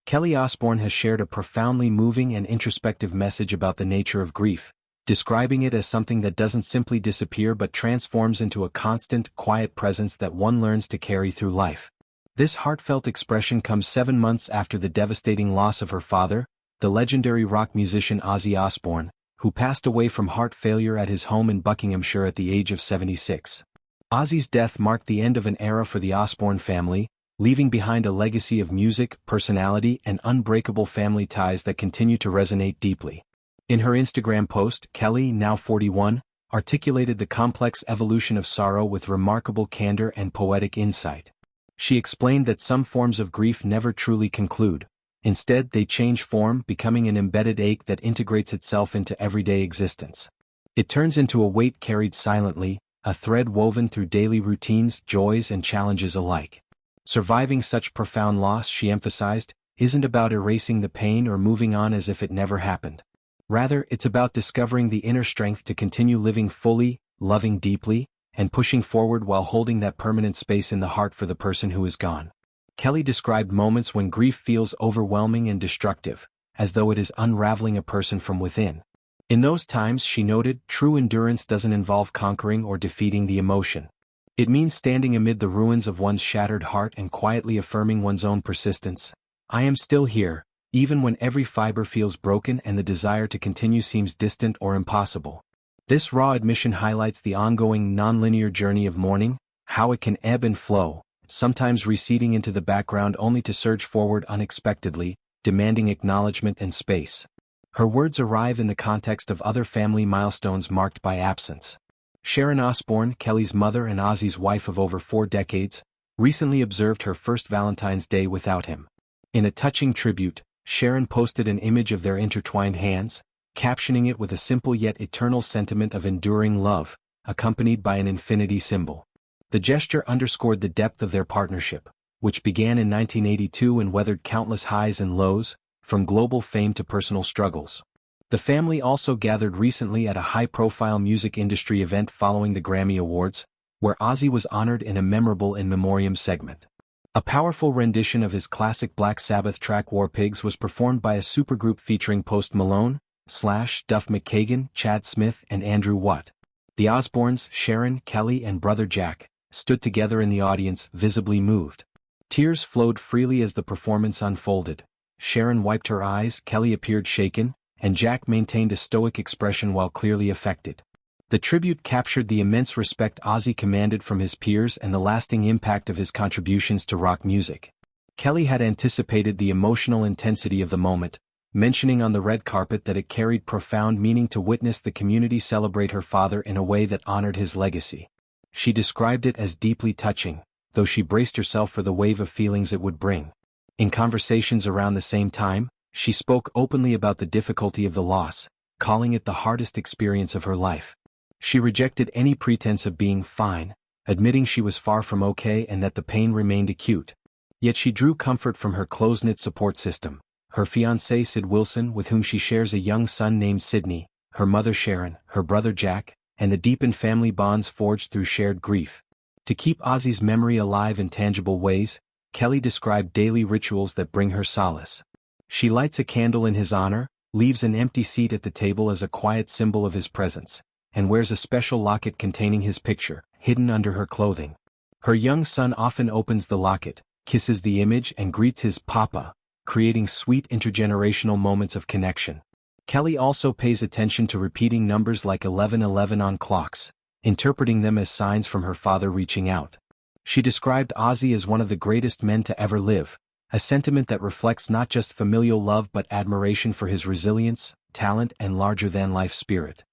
Kelly Osbourne has shared a profoundly moving and introspective message about the nature of grief, describing it as something that doesn't simply disappear but transforms into a constant, quiet presence that one learns to carry through life. This heartfelt expression comes 7 months after the devastating loss of her father, the legendary rock musician Ozzy Osbourne, who passed away from heart failure at his home in Buckinghamshire at the age of 76. Ozzy's death marked the end of an era for the Osbourne family, leaving behind a legacy of music, personality, and unbreakable family ties that continue to resonate deeply. In her Instagram post, Kelly, now 41, articulated the complex evolution of sorrow with remarkable candor and poetic insight. She explained that some forms of grief never truly conclude. Instead, they change form, becoming an embedded ache that integrates itself into everyday existence. It turns into a weight carried silently, a thread woven through daily routines, joys, and challenges alike. Surviving such profound loss, she emphasized, isn't about erasing the pain or moving on as if it never happened. Rather, it's about discovering the inner strength to continue living fully, loving deeply, and pushing forward while holding that permanent space in the heart for the person who is gone. Kelly described moments when grief feels overwhelming and destructive, as though it is unraveling a person from within. In those times, she noted, true endurance doesn't involve conquering or defeating the emotion. It means standing amid the ruins of one's shattered heart and quietly affirming one's own persistence. I am still here, even when every fiber feels broken and the desire to continue seems distant or impossible. This raw admission highlights the ongoing non-linear journey of mourning, how it can ebb and flow, sometimes receding into the background only to surge forward unexpectedly, demanding acknowledgement and space. Her words arrive in the context of other family milestones marked by absence. Sharon Osbourne, Kelly's mother and Ozzy's wife of over 4 decades, recently observed her first Valentine's Day without him. In a touching tribute, Sharon posted an image of their intertwined hands, captioning it with a simple yet eternal sentiment of enduring love, accompanied by an infinity symbol. The gesture underscored the depth of their partnership, which began in 1982 and weathered countless highs and lows, from global fame to personal struggles. The family also gathered recently at a high-profile music industry event following the Grammy Awards, where Ozzy was honored in a memorable in memoriam segment. A powerful rendition of his classic Black Sabbath track War Pigs was performed by a supergroup featuring Post Malone, Slash, Duff McKagan, Chad Smith, and Andrew Watt. The Osbournes, Sharon, Kelly, and brother Jack, stood together in the audience, visibly moved. Tears flowed freely as the performance unfolded. Sharon wiped her eyes, Kelly appeared shaken, and Jack maintained a stoic expression while clearly affected. The tribute captured the immense respect Ozzy commanded from his peers and the lasting impact of his contributions to rock music. Kelly had anticipated the emotional intensity of the moment, mentioning on the red carpet that it carried profound meaning to witness the community celebrate her father in a way that honored his legacy. She described it as deeply touching, though she braced herself for the wave of feelings it would bring. In conversations around the same time, she spoke openly about the difficulty of the loss, calling it the hardest experience of her life. She rejected any pretense of being fine, admitting she was far from okay and that the pain remained acute. Yet she drew comfort from her close-knit support system, her fiancé Sid Wilson, with whom she shares a young son named Sydney, her mother Sharon, her brother Jack, and the deepened family bonds forged through shared grief. To keep Ozzy's memory alive in tangible ways, Kelly described daily rituals that bring her solace. She lights a candle in his honor, leaves an empty seat at the table as a quiet symbol of his presence, and wears a special locket containing his picture, hidden under her clothing. Her young son often opens the locket, kisses the image and greets his papa, creating sweet intergenerational moments of connection. Kelly also pays attention to repeating numbers like 1111 on clocks, interpreting them as signs from her father reaching out. She described Ozzy as one of the greatest men to ever live, a sentiment that reflects not just familial love but admiration for his resilience, talent, and larger-than-life spirit.